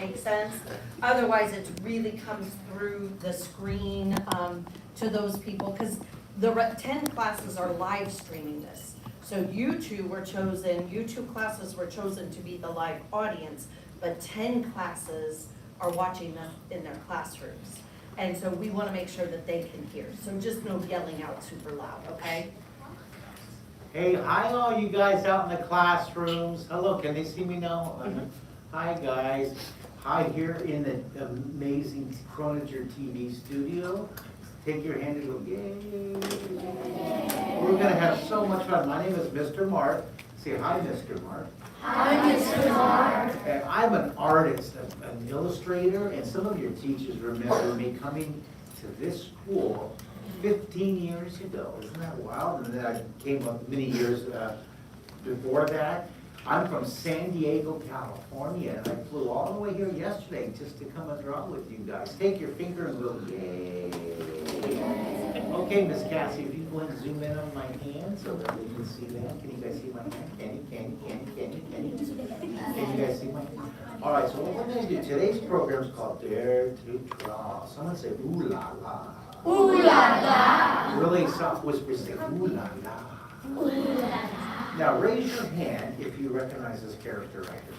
makes sense. Otherwise, it really comes through the screen to those people, because the 10 classes are live streaming this. So you two classes were chosen to be the live audience, but 10 classes are watching them in their classrooms. And so we want to make sure that they can hear. So just no yelling out super loud, okay? Hey, hi all you guys out in the classrooms. Hello, can they see me now? Hi guys. Hi here in the amazing Croninger TV studio. Take your hand and go, yay. We're gonna have so much fun. My name is Mr. Mark. Say hi, Mr. Mark. Hi, Mr. Mark. And I'm an artist, an illustrator, and some of your teachers remember me coming to this school 15 years ago. Isn't that wild? And then I came up many years before that. I'm from San Diego, California, and I flew all the way here yesterday just to come and draw with you guys. Take your finger and go, yay. Okay, Miss Cassie, if you go and zoom in on my hand so that we can see that. Can you guys see my hand? Can you guys see my hand? All right, so what we're going to do, today's program is called Dare to Draw. Someone say, ooh la la. Ooh la la. Really soft whisper, say, ooh la la. Ooh la la. Now raise your hand if you recognize this character right here.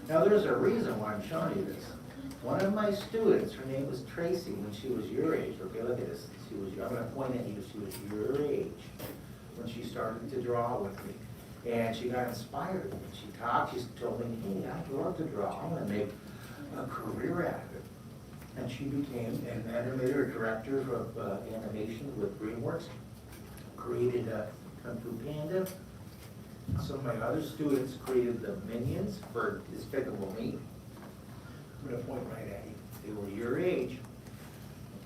Now there's a reason why I'm showing you this. One of my students, her name was Tracy, when she was your age. Okay, look at this. I'm going to point at you. She was your age when she started to draw with me. And she got inspired. When she talked, she told me, hey, I love to draw. I'm going to make a career out of it. And she became an animator, director of animation with DreamWorks. Created a Kung Fu Panda. Some of my other students created the Minions for Despicable Me. I'm going to point right at you. They were your age.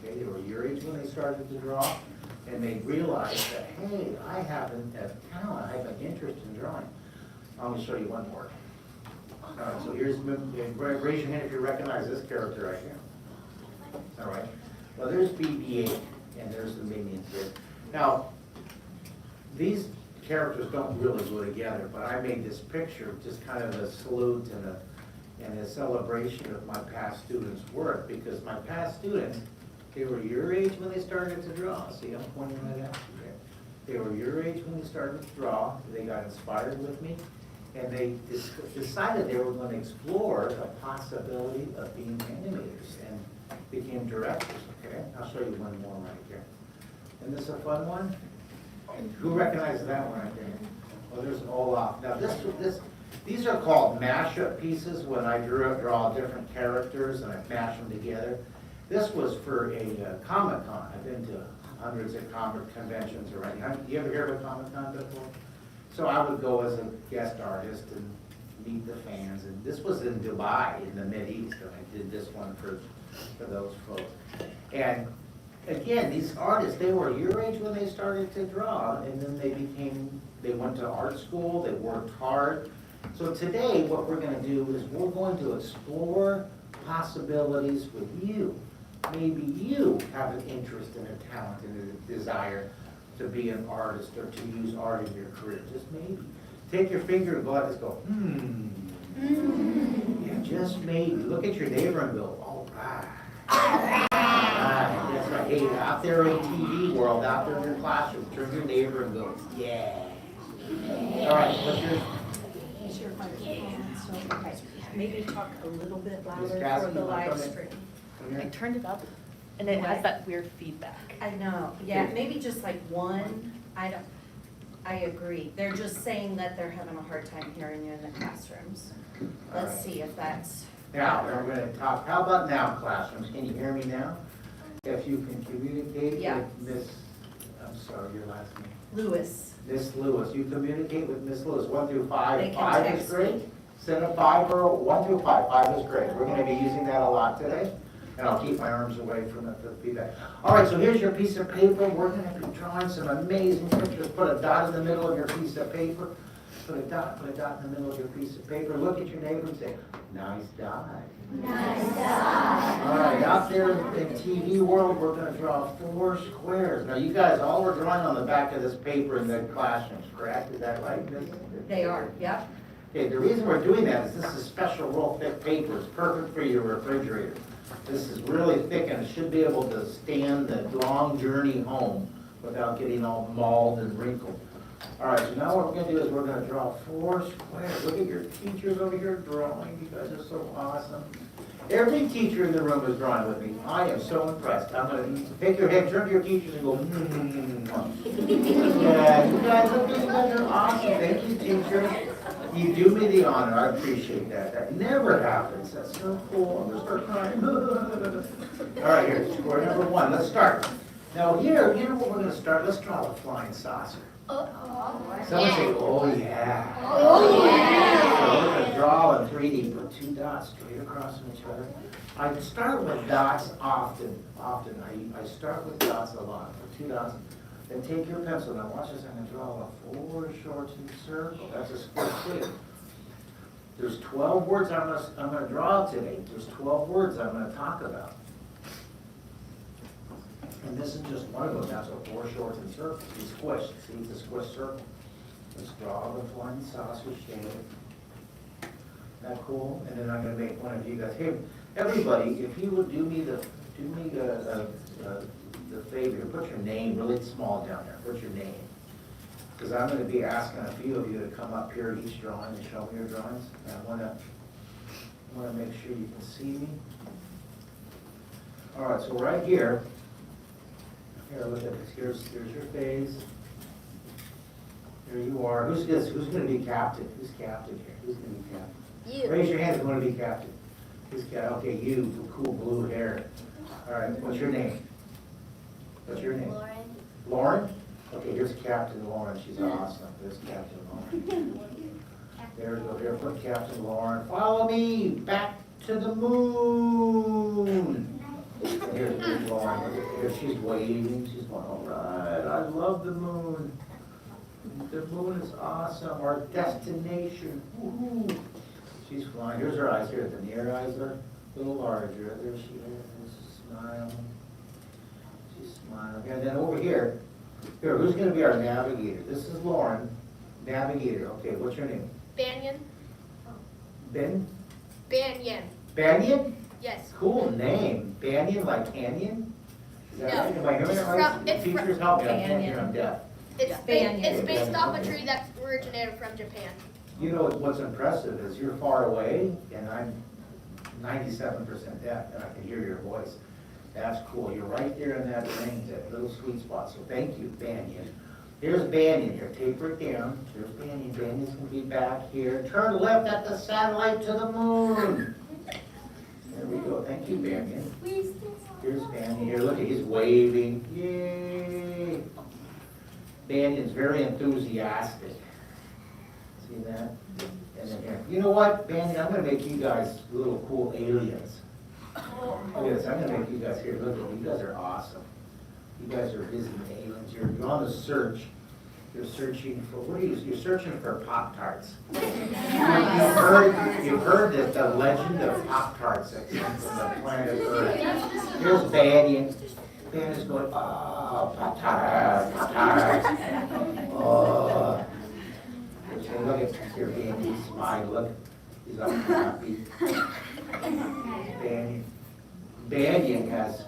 Okay, they were your age when they started to draw, and they realized that, hey, I have a talent, I have an interest in drawing. I'm going to show you one more. All right, so here's, raise your hand if you recognize this character right here. All right, well, there's BB-8, and there's the Minions here. Now, these characters don't really go together, but I made this picture just kind of a salute and a celebration of my past students' work, because my past students, they were your age when they started to draw. See, I'm pointing right at you there. They were your age when they started to draw. They got inspired with me, and they decided they were going to explore the possibility of being animators and became directors. Okay, I'll show you one more right here. Isn't this a fun one? Who recognizes that one right there? Well, there's Olaf. Now these are called mashup pieces when I draw different characters and I mash them together. This was for a Comic-Con. I've been to hundreds of comic conventions already. You ever hear of a Comic-Con before? So I would go as a guest artist and meet the fans. And this was in Dubai in the Mideast, and I did this one for those folks. And again, these artists, they were your age when they started to draw, and then they went to art school, they worked hard. So today, what we're going to do is we're going to explore possibilities with you. Maybe you have an interest and a talent and a desire to be an artist or to use art in your career, just maybe. Take your finger and go out and go, Yeah, just maybe. Look at your neighbor and go, all right. That's right. Hey, out there in TV world, out there in your classroom, turn to your neighbor and go, yeah. All right, what's your... Okay. Maybe talk a little bit louder Miss Cassie, for the you wanna live come in? stream. I turned it up, and it has that weird feedback. I know, yeah, maybe just like one, I agree. They're just saying that they're having a hard time hearing you in the classrooms. Let's Alright. see if that's. Now, we're going to talk, how about now, classrooms? Can you hear me now? If you can communicate Yeah. with Miss, I'm sorry, your last name. Lewis. Miss Lewis, you communicate with Miss Lewis, 1 through 5. They can 5 is text great. me. Send a 5 or 1 through 5. 5 is great. We're going to be using that a lot today. And I'll keep my arms away from the feedback. All right, so here's your piece of paper. We're going to be drawing some amazing pictures. Put a dot in the middle of your piece of paper. Put a dot in the middle of your piece of paper. Look at your neighbor and say, nice dot. Nice dot. All right, out there in TV world, we're going to draw 4 squares. Now, you guys all were drawing on the back of this paper in the classrooms, correct? Is that right? They are, yep. Okay, the reason we're doing that is this is special roll thick paper. It's perfect for your refrigerator. This is really thick and it should be able to stand the long journey home without getting all mauled and wrinkled. All right, so now what we're gonna do is we're gonna draw 4 squares. Look at your teachers over here drawing. You guys are so awesome. Every teacher in the room is drawing with me. I am so impressed. I'm gonna take your head, turn to your teachers and go, Yeah, you guys are awesome. Thank you, teacher. You do me the honor. I appreciate that. That never happens. That's so cool. I'm gonna start crying. All right, here's square number 1. Let's start. Now here, you know what we're gonna start? Let's draw a flying saucer. Someone say, oh yeah. Oh, yeah. So we're gonna draw in 3D, put 2 dots straight across from each other. I start with dots often. I start with dots a lot, for 2 dots. Then take your pencil, now watch this, I'm gonna draw a foreshortened circle. That's a square shape. There's 12 words I'm gonna draw today. There's 12 words I'm gonna talk about. And this is just one of them, that's a foreshortened circle. It's squished, see, it's a squished circle. Let's draw the flying saucer shape. That cool? And then I'm gonna make one of you guys. Hey, everybody, if you would do me the favor, put your name really small down there. Put your name. Because I'm gonna be asking a few of you to come up here each drawing and show me your drawings. And I wanna make sure you can see me. All right, so right here, look at this. Here's your face. Here you are. Who's this? Who's gonna be captain? Who's captain here? Who's gonna be captain? You. Raise your hand if you wanna be captain. Who's captain? Okay, you, with cool blue hair. All right, what's your name? What's your name? Lauren. Lauren? Okay, here's Captain Lauren. She's awesome. There's Captain Lauren. There we go. Here, put Captain Lauren. Follow me back to the moon. Here's Lauren. Here she's waving. She's going, all right. I love the moon. The moon is awesome. Our destination. Woo-hoo. She's flying. Here's her eyes. Here, the near eyes are a little larger. There she is. Smile. She's smiling. And then over here, who's going to be our navigator? This is Lauren. Navigator. Okay, what's your name? Banyan. Ben? Banyan. Banyan? Yes. Cool name. Banyan, like canyon? Is that No. right? Am I hearing it right? It's Teachers help me. I can't hear. I'm deaf. Banyan. It's based off a tree that originated from Japan. You know what's impressive is you're far away, and I'm 97% deaf, and I can hear your voice. That's cool. You're right there in that range, that little sweet spot. So thank you, Banyan. Here's Banyan here. Taper it down. Here's Banyan. Banyan's gonna be back here. Turn left at the satellite to the moon. There we go. Thank you, Banyan. Here's Banyan here. Look, he's waving. Yay! Banyan's very enthusiastic. See that? And then here. You know what, Banyan? I'm gonna make you guys little cool aliens. Look at this. I'm gonna make you guys here. Look at you guys are awesome. You guys are visiting aliens. You're on the search. You're searching for what are you? You're searching for Pop-Tarts. You've heard that the legend of Pop-Tarts that come from the planet Earth. Here's Banyan. Banyan's going, oh, Pop-Tarts, Pop-Tarts. Oh. Okay, look at here, Banyan. He's smiling. Look, he's all happy. Banyan has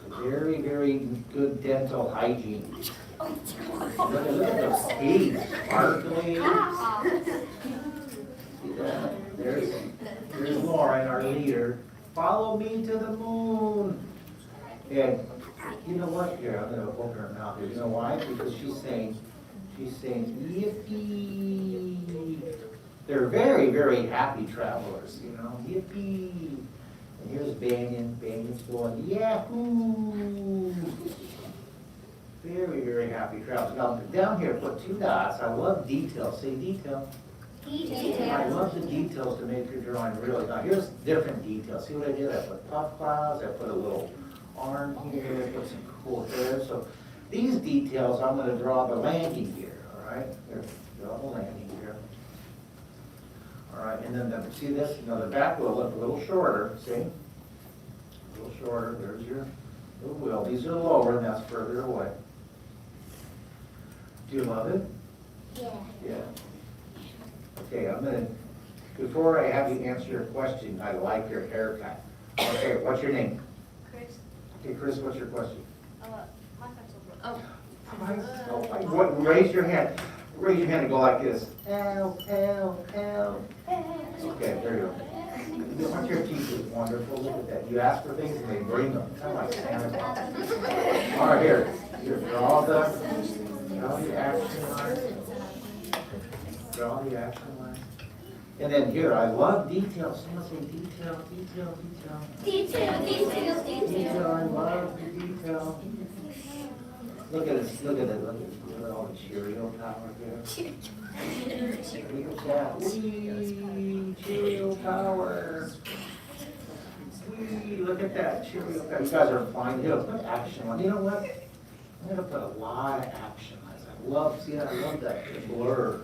very, very good dental hygiene. Look at those teeth, sparkly. See that? There's Lauren, our leader. Follow me to the moon. And you know what? Here, I'm going to open her mouth here. You know why? Because she's saying, yippee. They're very, very happy travelers, you know, yippee. And here's Banyan. Banyan's going, yahoo. Very, very happy travelers. Now, down here, put 2 dots. I love details. Say detail. I love the details to make your drawing really. Now, here's different details. See what I did? I put puff clouds. I put a little arm here. I put some cool hair. So these details, I'm going to draw the landing gear, all right? Here, draw the landing gear. All right, and then see this? You know, the back will look a little shorter, see? A little shorter. There's your little wheel. These are lower, and that's further away. Do you love it? Yeah. Yeah. Okay, before I have you answer your question, I like your haircut. Okay, what's your name? Chris. Okay, Chris, what's your question? Oh. Raise your hand. Raise your hand and go like this. Help, help, help. Okay, there you go. Aren't your teachers wonderful? Look at that. You ask for things and they bring them. Kind of like Santa Claus. All right, here. Draw the action line. Draw the action line. And then here, I love detail. Someone say detail, detail, detail. Detail, detail, detail. Detail, I love the detail. Look at this, look at it, look at all the Cheerio power here. Look at that, whee, Cheerio power. Whee, look at that, Cheerio power. You guys are fine, here, put action on. You know what? I'm gonna put a lot of action lines. I love that blur.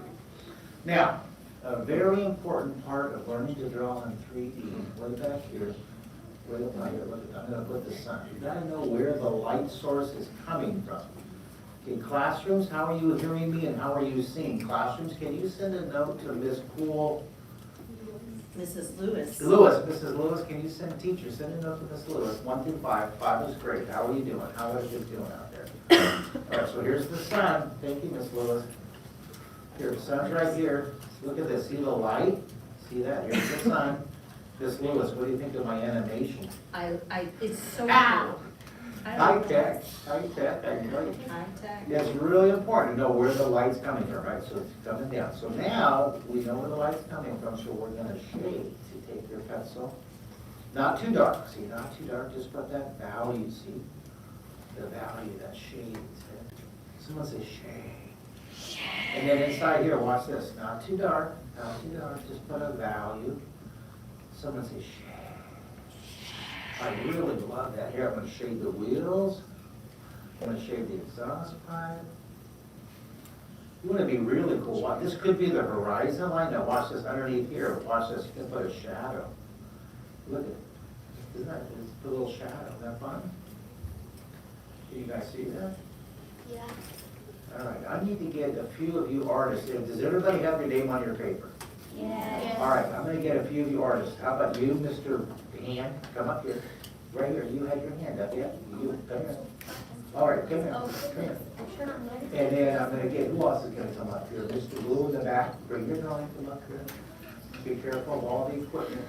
Now, a very important part of learning to draw in 3D, way back here, way up here, look at, I'm gonna put the sun. You gotta know where the light source is coming from. In classrooms, how are you hearing me and how are you seeing? Classrooms, can you send a note to Miss Poole? Mrs. Lewis. Mrs. Lewis, can you send a note to Miss Lewis, 1 through 5. 5 is great. How are you doing? How are you doing out there? All right, so here's the sun. Thank you, Miss Lewis. Here, the sun's right here. Look at this. See the light? See that? Here's the sun. Miss Lewis, what do you think of my animation? It's so Ah! cool. High tech, I know. Contact. It's really important to know where the light's coming from, right? So it's coming down. So now we know where the light's coming from, so we're gonna shade. So take your pencil. Not too dark, see, not too dark, just put that value, see? The value, that shade. Someone say shade. And then inside here, watch this. Not too dark, just put a value. Someone say shade. I really love that. Here, I'm gonna shade the wheels. I'm gonna shade the exhaust pipe. You wanna be really cool. This could be the horizon line. Now watch this underneath here. Watch this. You can put a shadow. Look at it. Isn't that, it's a little shadow. Isn't that fun? Can you guys see that? Yeah. All right, I need to get a few of you artists. Does everybody have your name on your paper? Yeah. All right, I'm gonna get a few of you artists. How about you, Mr. Hand? Come up here. Right here, you had your hand up, yeah? You, come here. All right, come here, come here. And then I'm gonna get, who else is gonna come up here? Mr. Blue in the back, bring your drawing, come up here. Be careful of all the equipment.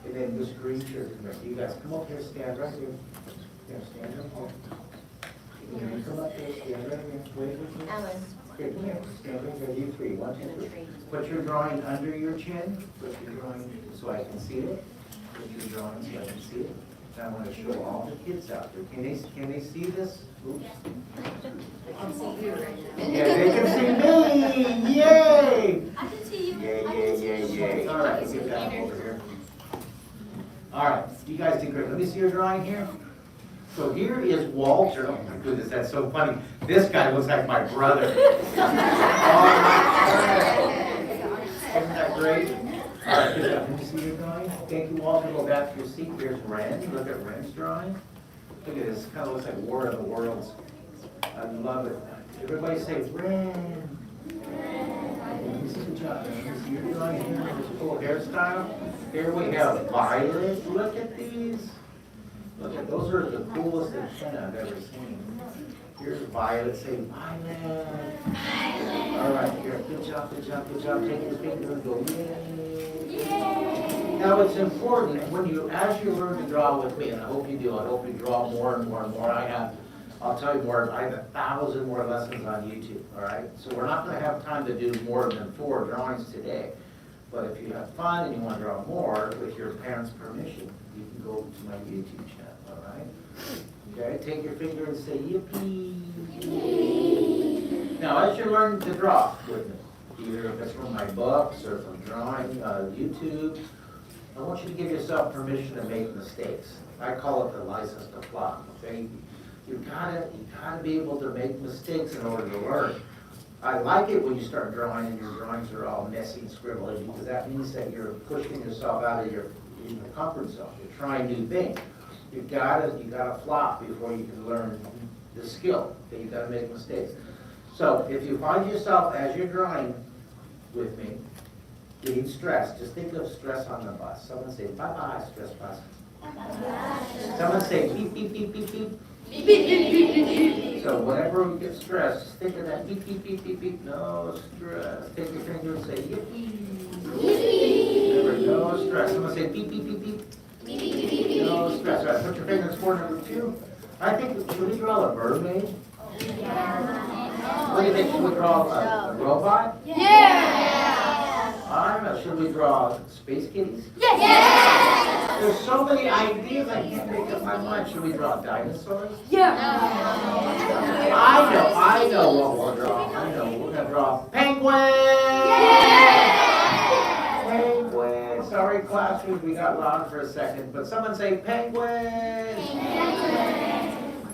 And then Mr. Green shirt, come here. You guys come up here, stand right here. Here, stand right here. You come up here, stand right here. Wait with me. Ellen. Here, come here, stand right here, you three, 1, 2, 3. Put your drawing under your chin, put your drawing so I can see it. Put your drawing so I can see it. And I want to show all the kids out there. Can they see this? Oops. I can see you right now. Yeah, they can see me, yay! I can see you. Yay, yay, yay, yay. All right, get that over here. All right, you guys did great. Let me see your drawing here. So here is Walter. Oh my goodness, that's so funny. This guy looks like my brother. Isn't that great? All right, good job. Let me see your drawing. Thank you, Walter. Go back to your seat. Here's Ren. Look at Ren's drawing. Look at this. Kind of looks like War of the Worlds. I love it. Everybody say Ren. Good job. Let me see your drawing here. This cool hairstyle. Here we have Violet. Look at these. Look at, those are the coolest antenna I've ever seen. Here's Violet, say Violet. All right, here, good job, good job, good job. Take your finger and go, yay. Now it's important, as you learn to draw with me, and I hope you do, I hope you draw more and more and more. I'll tell you more, I have 1,000 more lessons on YouTube, all right? So we're not gonna have time to do more than 4 drawings today. But if you have fun and you want to draw more, with your parents' permission, you can go to my YouTube channel, all right? Okay, take your finger and say yippee. Now, as you learn to draw with me, either if it's from my books or from drawing, YouTube, I want you to give yourself permission to make mistakes. I call it the license to flop, okay? You gotta be able to make mistakes in order to learn. I like it when you start drawing and your drawings are all messy and scribbly, because that means that you're pushing yourself out of your comfort zone. You're trying new things. You gotta flop before you can learn the skill. Okay, you gotta make mistakes. So if you find yourself as you're drawing with me, You need stress. Just think of stress on the bus. Someone say, bye-bye, stress bus. Someone say, beep, beep, beep, beep, beep. So whenever we get stressed, just think of that beep, beep, beep, beep, beep. No stress. Take your finger and say, yippee. Remember, no stress. Someone say, beep, beep, beep, beep. No stress. All right, put your finger in score number 2. I think, should we draw a mermaid? What do you think? Should we draw a robot? I don't know. Should we draw space kitties? There's so many ideas I can't make up my mind. Should we draw dinosaurs? I know what we'll draw. I know. We're gonna draw penguins. Penguins. Sorry, classroom, we got loud for a second, but someone say penguins.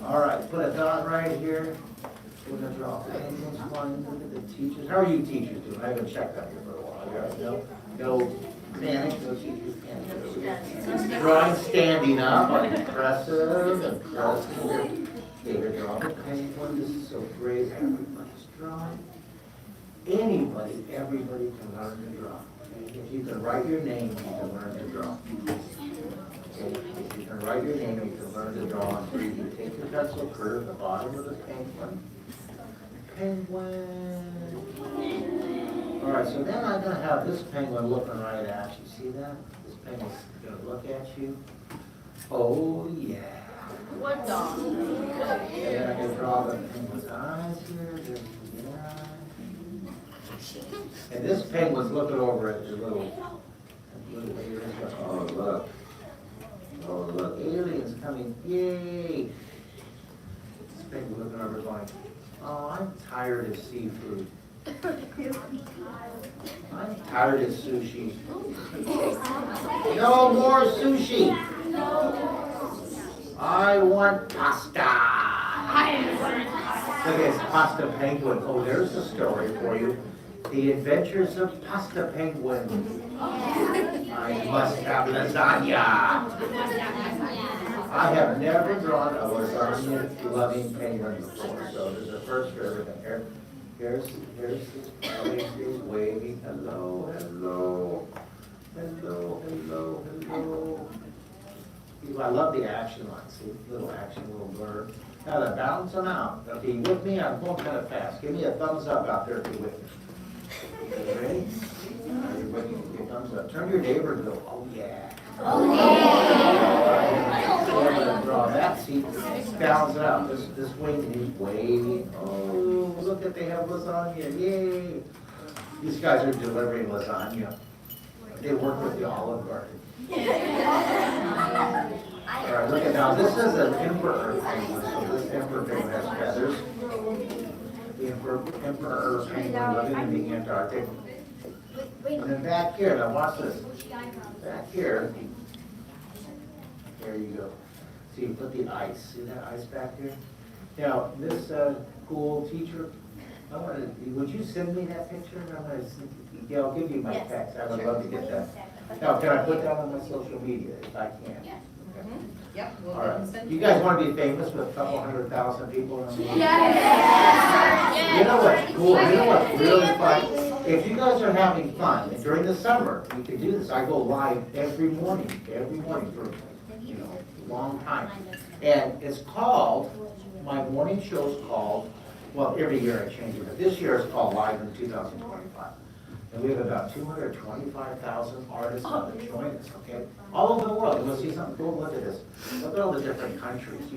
All right, put a dot right here. We're gonna draw penguins flying. Look at the teachers. How are you teachers doing? I haven't checked on you for a while. You guys know? No panic, no teachers panic. Drawing standing up, impressive, impressive. Okay, we're drawing a penguin. This is so great. Everybody's drawing. Anybody, everybody can learn to draw. Okay? If you can write your name, you can learn to draw. Okay? If you can write your name, you can learn to draw on 3D. Take your pencil, curve the bottom of the penguin. Penguin. All right, so then I'm going to have this penguin looking right at you. See that? This penguin's going to look at you. Oh, yeah. What dog? And then I can draw the penguin's eyes here. There's the eye. And this penguin's looking over at the little aliens. Oh, look. Oh, look, aliens coming. Yay. This penguin looking over going, oh, I'm tired of seafood. I'm tired of sushi. No more sushi. I want pasta. Look at this pasta penguin. Oh, there's a story for you. The Adventures of Pasta Penguin. I must have lasagna. I have never drawn a lasagna-loving penguin before, so there's a first for everything. Here's this waving. Hello, hello, hello, hello, hello. I love the action line. See, little action, little blur. Now to balance them out. Okay, you with me? I'm going kind of fast. Give me a thumbs up out there if you're with me. You ready? Are you with me? Give me a thumbs up. Turn your neighbor and go, oh yeah. Oh yeah. Draw that. See, balance it out. This wing is waving. Oh, look at they have lasagna. Yay. These guys are delivering lasagna. They work with the Olive Garden. All right, look at now. This is an emperor penguin. So this emperor penguin has feathers. The emperor penguin living in the Antarctic. And then back here, now watch this. Back here, there you go. So you put the ice. See that ice back here? Now, this cool teacher, would you send me that picture? Yeah, I'll give you my text. I would love to get that. Now, can I put that on my social media if I can? Okay. Yep. We'll All right. You guys want to be famous with a couple 100,000 people? Yes. You know what's cool? You know what's really fun? If you guys are having fun, and during the summer, you can do this. I go live every morning for, a long time. And it's called, my morning show's called, well, every year I change it, but this year it's called Live in 2025. And we have about 225,000 artists that join us, okay? All over the world. You want to see something cool? Look at this. Look at all the different countries.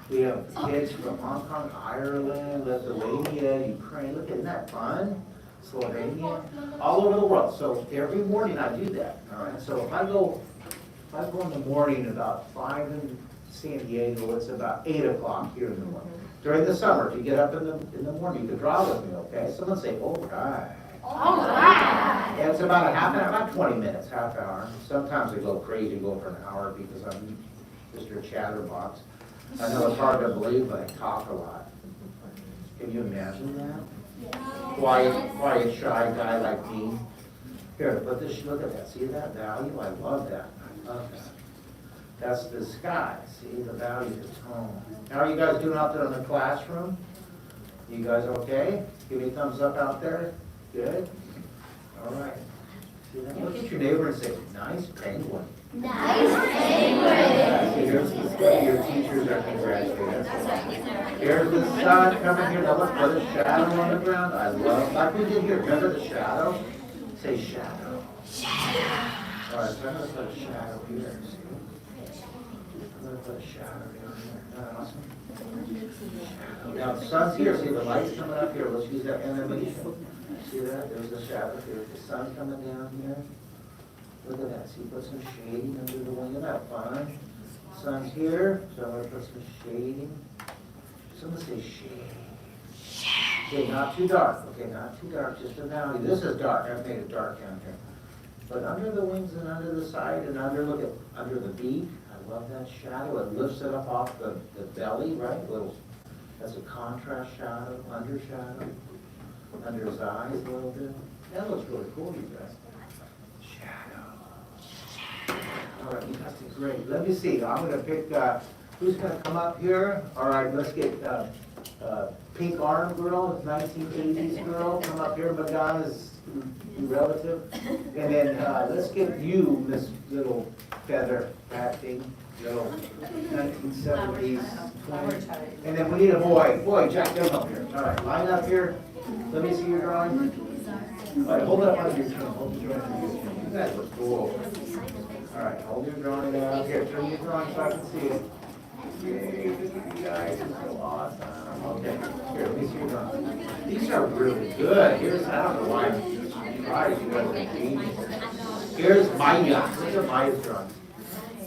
We have kids from Hong Kong, Ireland, Lithuania, Ukraine. Look, isn't that fun? Slovenia, all over the world. So every morning I do that, all right? So if I go in the morning about 5 in San Diego, it's about 8 o'clock here in the morning. During the summer, if you get up in the morning, you can draw with me, okay? Someone say, all right. All right. Yeah, it's about a half an hour, about 20 minutes, half hour. Sometimes I go crazy, go for an hour because I'm Mr. Chatterbox. I know it's hard to believe, but I talk a lot. Can you imagine that? Quiet, shy guy like me. Here, look at that. See that value? I love that. I love that. That's the sky. See the value is home. How are you guys doing out there in the classroom? You guys okay? Give me a thumbs up out there. Good? All right. See that? Look at your neighbor and say, nice penguin. Nice penguin. See, here's the, your teachers are congratulating. Here's the sun coming here. Now look, put a shadow on the ground. I love, like we did here. Remember the shadow? Say shadow. Shadow. All right, so I'm going to put a shadow here. I'm going to put a shadow down here. Isn't that awesome? Now the sun's here. See the light's coming up here. Let's use that animation. See that? There's the shadow. There's the sun coming down here. Look at that. See, put some shading under the wing. Isn't that fun? Sun's here, so I'm going to put some shading. Someone say shade. Okay, not too dark. Okay, not too dark. Just enough. This is dark. I've made it dark down here. But under the wings and under the side and under, look at, under the beak. I love that shadow. It lifts it up off the belly, right? Little, that's a contrast shadow, under shadow. Under his eyes a little bit. That looks really cool, you guys. Shadow. All right, you guys did great. Let me see. I'm going to pick, who's going to come up here? All right, let's get Pink Arm Girl, 1980s girl. Come up here. Madonna's relative. And then let's get you, Miss Little Feather Acting. Little 1970s. And then we need a boy. Boy, Jack, come up here. All right, line up here. Let me see your drawing. All right, hold it up on your chin. Hold the drawing on your chin. You guys look cool. All right, hold your drawing out. Here, turn your drawing so I can see it. Yay, look at you guys. It's so awesome. Okay, here, let me see your drawing. These are really good. Here's, I don't know why I'm surprised you guys are genius. Here's Maya. Look at Maya's drawing.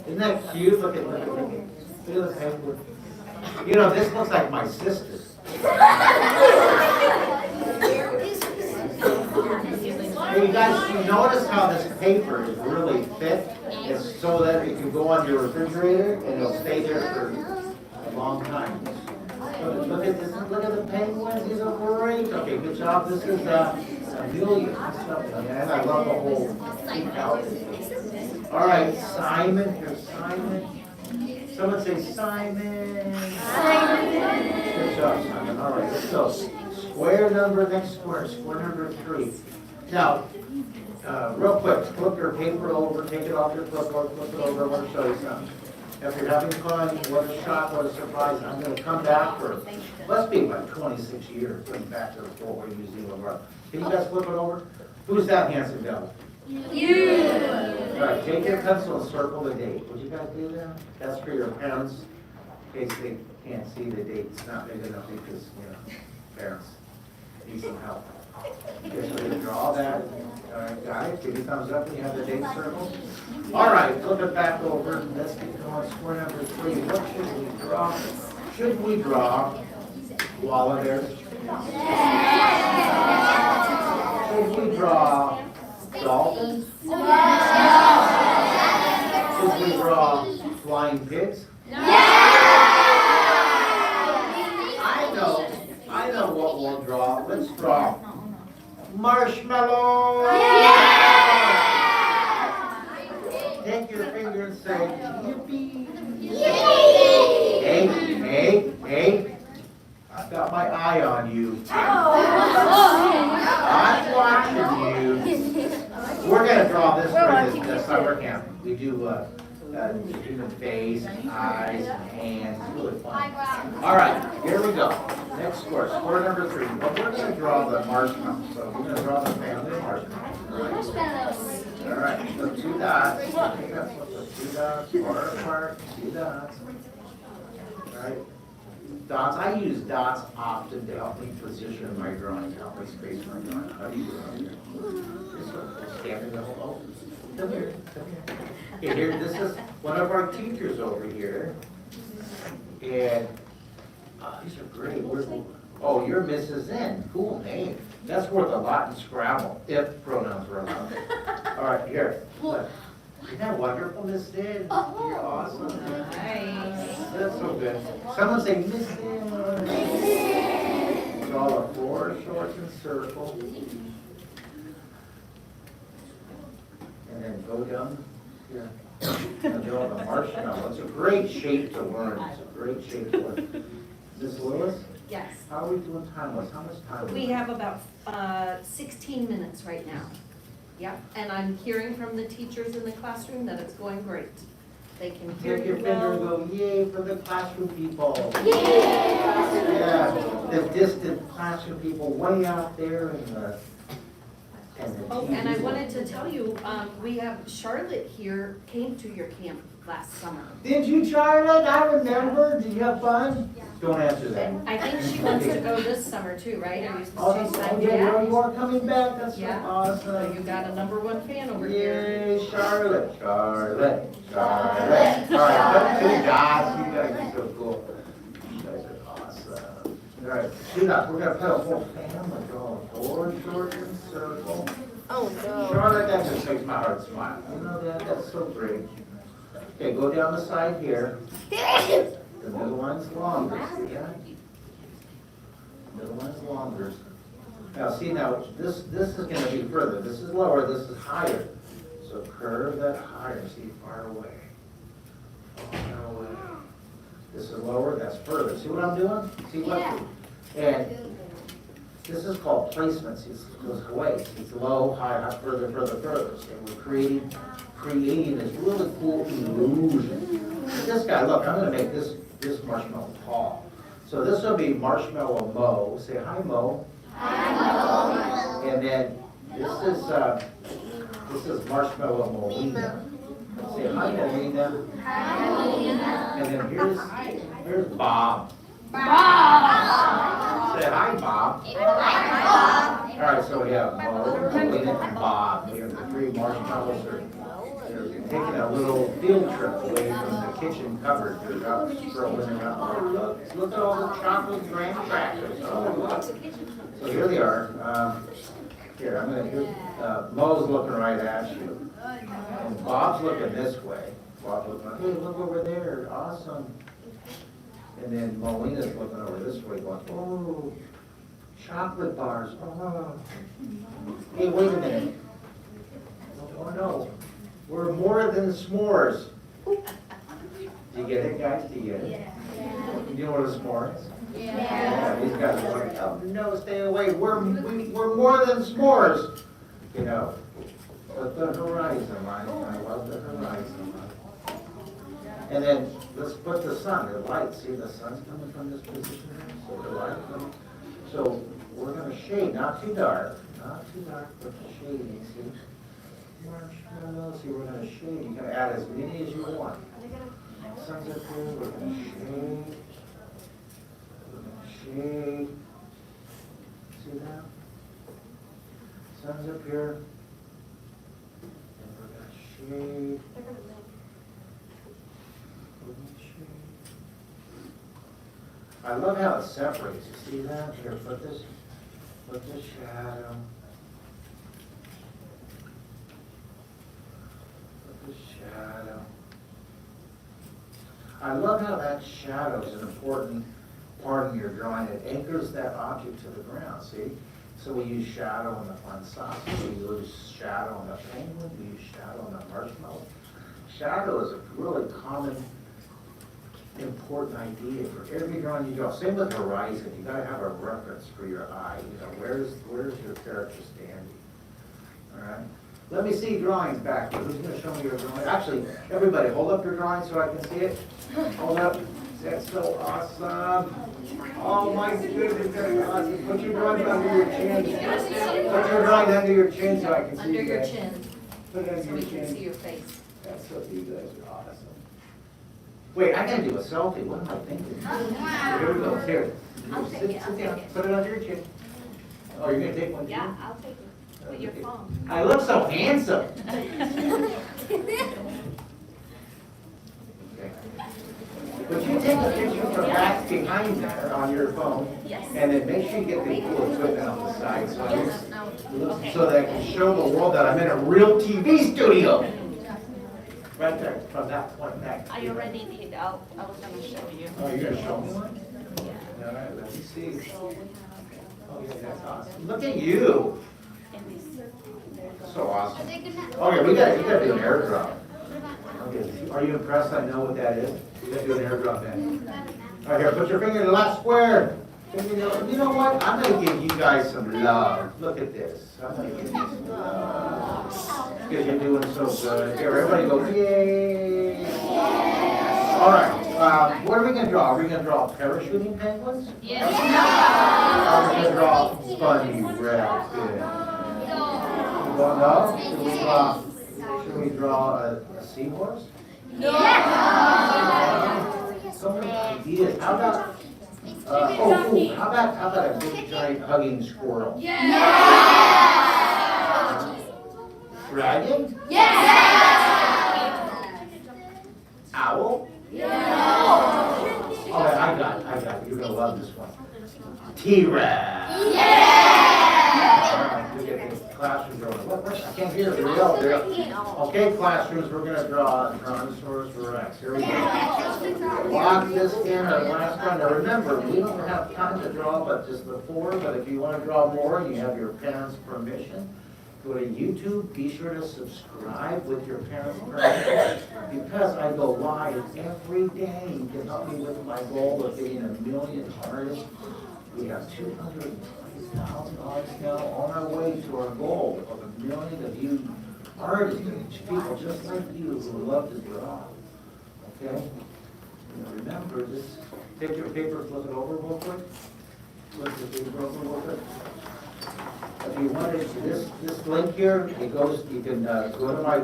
Isn't that cute? Look at the penguin. You know, this looks like my sister. Hey, you guys, you notice how this paper is really thick? It's so that it can go on your refrigerator and it'll stay there for a long time. Look at this, look at the penguins, these are great. Okay, good job. This is Amelia. And I love the whole pink outfit. All right, Simon, here's Simon. Someone say Simon. Simon. Good job, Simon. All right, let's go. Square number, next square, square number 3. Now, real quick, flip your paper over, take it off your clipboard, flip it over. I want to show you something. If you're having fun, what a shock, what a surprise. I'm going to come back for, must be like 26 years, coming back to the Fort Wayne Museum of Art. Can you guys flip it over? Who's that handsome devil? You! All right, take your pencil and circle the date. Would you guys do that? That's for your parents, in case they can't see the date. It's not big enough because, you know, parents need some help. Okay, so you draw that. All right, got it? Give me a thumbs up when you have the date circled. All right, flip it back over. Let's get going. Square number 3. What should we draw? Should we draw koala bears? Should we draw dolphins? Should we draw flying pigs? I know what we'll draw. Let's draw marshmallow. Take your finger and say, yippee. Hey. I've got my eye on you. I'm watching you. We're going to draw this for this summer camp. We do human face, eyes, and hands. It's really fun. All right, here we go. Next score, score number 3. But we're going to draw the marshmallow. So we're going to draw the family of marshmallows. All right, so 2 dots. Okay, that's what the 2 dots, far apart, 2 dots. All right. Dots, I use dots often to help me position my drawing, help me space my drawing. How do you do it here? Stand in the whole, come here. Okay, here, this is one of our teachers over here. And these are great. Oh, you're Mrs. N. Cool name. That's worth a lot in Scrabble, if pronouns are allowed. All right, here. Look. Isn't that wonderful, Miss N? You're awesome. Nice. That's so good. Someone say, Miss N. Draw a 4 shorts and circle. And then go down here. And draw the marshmallow. It's a great shape to learn. It's a great shape to learn. Miss Lewis? Yes. How are we doing time-wise? How much time? We have about 16 minutes right now. Yep, and I'm hearing from the teachers in the classroom that it's going great. They can hear Take your you finger and well. go, yay for the classroom people. Yeah, the distant classroom people way out there in the, Oh, and I wanted to tell you, we have Charlotte here, came to your camp last summer. Did you, Charlotte? I remember. Did you have fun? Don't answer that. And I think she wants to go this summer too, right? Are you Oh, supposed to oh, sign yeah, yeah? you are coming back. That's so Yeah. So awesome. you got a #1 fan over here. Yay, Charlotte, Charlotte, Charlotte. All right, good job. You guys are so cool. You guys are awesome. All right, Sheila, we're gonna put a whole family going forward, Georgian circle. Oh, no. Charlotte, that just makes my heart smile. You know that? That's so great. Okay, go down the side here. The middle one's longer, see that? Middle one's longer. Now, see now, this is gonna be further. This is lower, this is higher. So curve that higher, see, far away. Far away. This is lower, that's further. See what I'm doing? See what? And this is called placement. See, it goes away. See, it's low, high, high, further, further, further. So we're creating this really cool illusion. This guy, look, I'm gonna make this marshmallow tall. So this will be Marshmallow Mo. Say hi, Mo. Hi, Mo. And then this is Marshmallow Molina. Say hi, Molina. Hi, Molina. And then here's Bob. Bob. Say hi, Bob. Hi, Bob. All right, so we have Mo, Molina, and Bob. We have the 3 marshmallows. They're taking a little field trip away from the kitchen cupboard. They're out strolling around. Look at all the chocolate graham crackers. Oh, look. So here they are. Here, I'm gonna, Mo's looking right at you. And Bob's looking this way. Bob's looking, hey, look over there, awesome. And then Molina's looking over this way going, oh, chocolate bars, oh. Hey, wait a minute. Oh no, we're more than s'mores. Do you get it, guys? Do you get it? Yeah. You know what a s'more is? Yeah. These guys are like, oh no, stay away. We're more than s'mores. You know, but the horizon line. I love the horizon line. And then let's put the sun, the light. See, the sun's coming from this position here. So the light comes. So we're going to shade, not too dark, but shading. See, marshmallow. See, we're going to shade. You can add as many as you want. Sun's up here. We're going to shade. Shade. See that? Sun's up here. And we're going to shade. I love how it separates. You see that? Here, put this shadow. Put this shadow. I love how that shadow is an important part in your drawing. It anchors that object to the ground, see? So we use shadow on the fun sauce. We use shadow on the penguin. We use shadow on the marshmallow. Shadow is a really common, important idea for every drawing you draw. Same with horizon. You gotta have a reference for your eye. You know, where's your character standing? All right. Let me see drawings back there. Who's gonna show me your drawing? Actually, everybody, hold up your drawing so I can see it. Hold up. That's so awesome. Oh my goodness, that's awesome. Put your drawing under your chin. Put your drawing under your chin so I can see Under you your guys. chin, Put it under so your we can see chin. your face. That's what you guys are awesome. Wait, I gotta do a selfie. What am I thinking? Here we go. Here. I'll take Sit it, I'll down. take it. Put it under your chin. Oh, you're gonna take one too? Yeah, I'll take it. With your phone. I look so handsome. Okay. Would you take a picture from back behind there on your phone? Yes. And then make sure you get the cool equipment on the side so Yes. so that I can show the world that I'm in a real TV studio. Right there, from that point back. I already did. I was gonna show you. Oh, you're gonna show me one? Yeah. All right, let me see. Oh, yeah, that's awesome. Look at you. And this. So awesome. Okay, we gotta do an airdrop. Okay, are you impressed? I know what that is. We gotta do an airdrop then. All right, here, put your finger in the left square. You know what? I'm gonna give you guys some love. Look at this. I'm gonna give you some love. Because you're doing so good. Here, everybody go, yay. All right, what are we gonna draw? Are we gonna draw parachuting penguins? Yes. Or are we gonna draw funny red? Good. You don't know? Should we draw a seahorse? So many ideas. How about, how about a big giant hugging squirrel? Dragon? Owl? Oh, I got it. You're gonna love this one. T-Rex. Look at this classroom drawing. What? I can't hear it. There. Okay, classrooms, we're gonna draw Tyrannosaurus Rex. Here we go. Lock this in our last one. Now remember, we don't have time to draw but just the 4, but if you want to draw more and you have your parents' permission, go to YouTube, be sure to subscribe with your parents' permission, because I go live every day to help me with my goal of getting 1 million artists. We have 220,000 artists now on our way to our goal of 1 million of you artists, people just like you who love to draw. Okay? Remember, just take your paper, flip it over real quick. Flip the paper over real quick. If you wanted this link here, it goes. You can go to my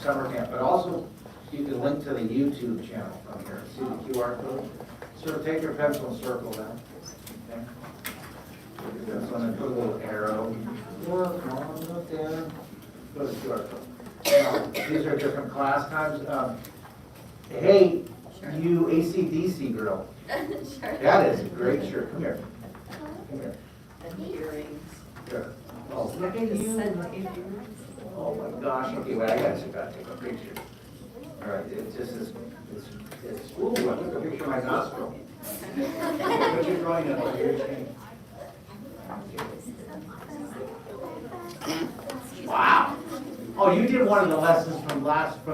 summer camp, but also you can link to the YouTube channel from here. See the QR code. Sort of take your pencil and circle that. Okay. Take your pencil and put a little arrow. Look, look there. Go to the QR code. Now, these are different class times. Hey, you AC/DC girl. Sure. That is a great shirt. Come here. Come here. And earrings. Here. Oh, look at you. Oh my gosh. Okay, wait, I gotta take a picture. All right, it's just it's ooh, I took a picture of my nostril. What you drawing on your chain? Wow. Oh, you did one of the lessons from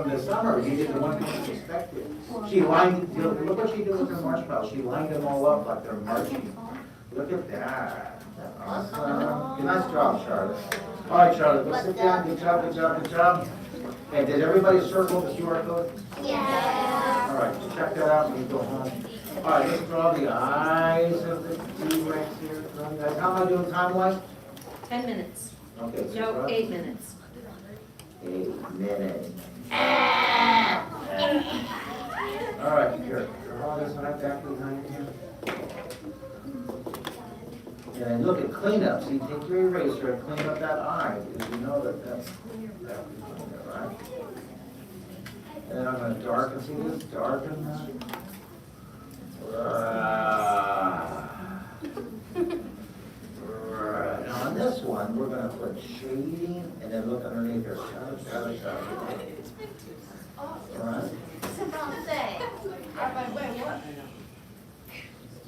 the summer. You did the one you expected. She lined, look what she did with her marshmallows. She lined them all up like they're marching. Look at that. Awesome. Nice job, Charlotte. All right, Charlotte, let's sit down. Good job, good job, good job. And did everybody circle the QR code? Yeah. All right, check that out when you go home. All right, let's draw the eyes of the T-Rex here. How am I doing time-wise? 10 minutes. Okay, so No, draw 8 minutes. 8 minutes. All right, here, draw this eye back behind you. And then look at cleanup. See, take your eraser and clean up that eye, because you know that's right? And then I'm going to darken, see this? Darken that. Now on this one, we're going to put shading and then look underneath there. Shadow. All right.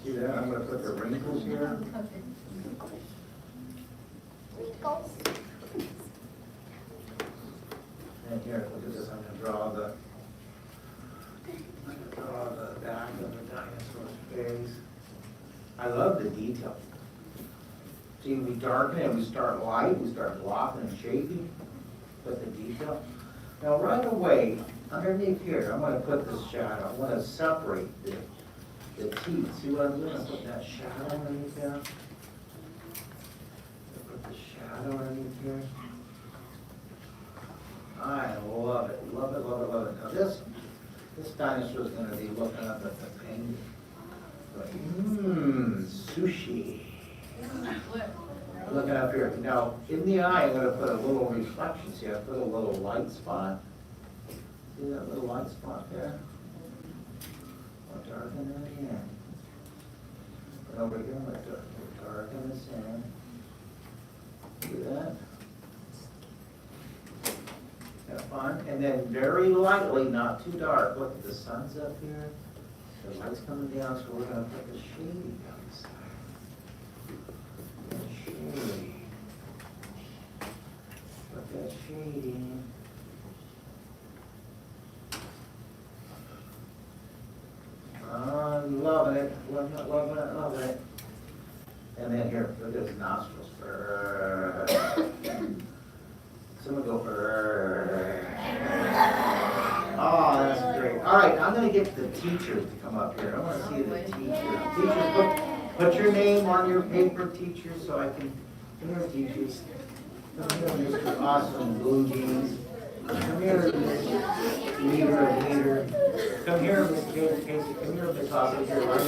See that? I'm going to put the wrinkles here. And here, look at this. I'm going to draw the back of the dinosaur's face. I love the detail. See, we darken and we start light, we start blocking and shaping, but the detail. Now right away, underneath here, I'm going to put this shadow. I want to separate the teeth. See what I'm doing? I put that shadow underneath there. Put the shadow underneath here. I love it, love it, love it, love it. Now this dinosaur is going to be looking up at the penguin. Sushi. Looking up here. Now, in the eye, I'm going to put a little reflection. See, I put a little light spot. See that little light spot there? I'll darken it again. And over here, I'm going to darken this in. See that? Have fun. And then very lightly, not too dark. Look, the sun's up here. The light's coming down, so we're going to put the shading down the side. Shading. Put that shading. I'm loving it, loving it, loving it, loving it. And then here, look at his nostrils. Someone go. Oh, that's great. All right, I'm gonna get the teachers to come up here. I wanna see the teachers. Teachers, put your name on your paper, teachers, so I can, come here, teachers. Come here, Mr. Awesome Blue Jeans. Come here, Miss Leader of Leader. Come here, Miss Casey. Come here, Miss Awesome. Here, right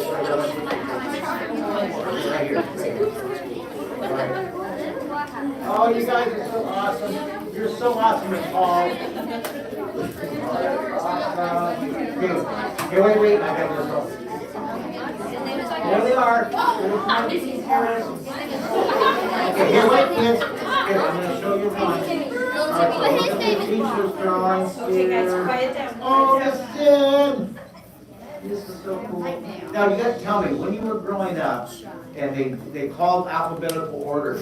here. Right. Oh, you guys are so awesome. You're so awesome and tall. Awesome. Here, wait. I got this one. There they are. Okay, here, wait, kids. Here, I'm going to show you mine. All right, so look at the teacher's drawings Okay, guys, here. quiet down. Oh, Miss Jen. This is so cool. Now, you got to tell me, when you were growing up, and they called alphabetical order,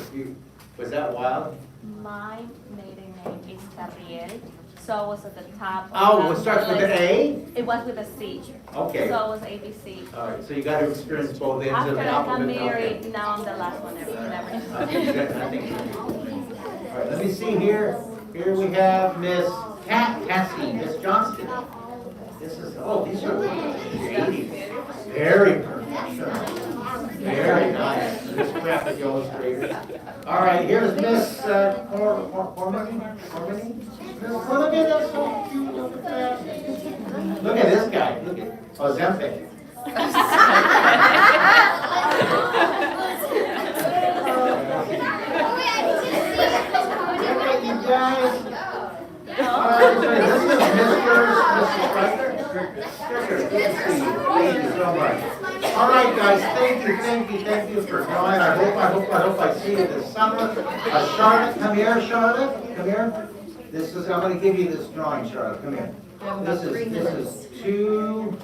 was that wild? My maiden name is Gabrielle, so I was at the top. Oh, it starts with an A? It was with a C. Okay. So it was ABC. All right, so you got to experience both ends After of the I got alphabet. married, Okay. now I'm the last one ever. I think good. All right, let me see here. Here we have Miss Cassie, Miss Johnston. This is, oh, these are shady. Very professional. Very nice. Miss graphic illustrator. All right, here's Miss Cormany. Oh, look at that, so cute. Look at that. Look at this guy. Look at Ozempic. Look at you guys. All right, so this is Mr. Striker. Good to see you. Thank you so much. All right, guys, thank you for drawing. I hope I see you this summer. Charlotte, come here, Charlotte. Come here. I'm going to give you this drawing, Charlotte. Come here. This is too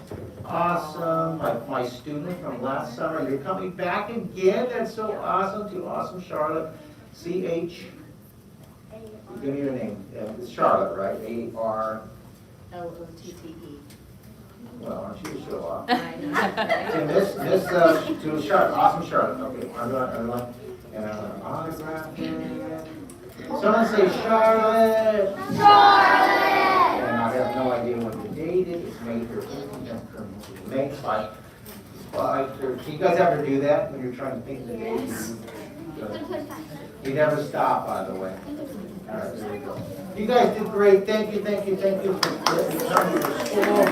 awesome. My student from last summer. You're coming back again. That's so awesome. Too awesome, Charlotte. CH. Give me your name. It's Charlotte, right? ARLOTTE. Well, why don't you show off? And this to Charlotte, awesome Charlotte. Okay, I'm going to autograph it. Someone say Charlotte. Charlotte. And I have no idea what the date is. It's May 13th. May 5/13. You guys ever do that when you're trying to think of the date? You never stop, by the way. All right, there we go. You guys did great. Thank you for coming to school.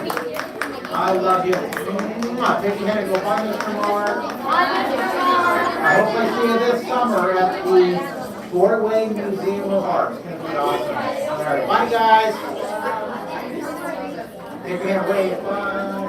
I love you. Take your hand and go find Mr. Mark. I hope I see you this summer at the Fort-Wayne Museum of Art. It's going to be awesome. All right, bye guys. Take your hand away. Bye.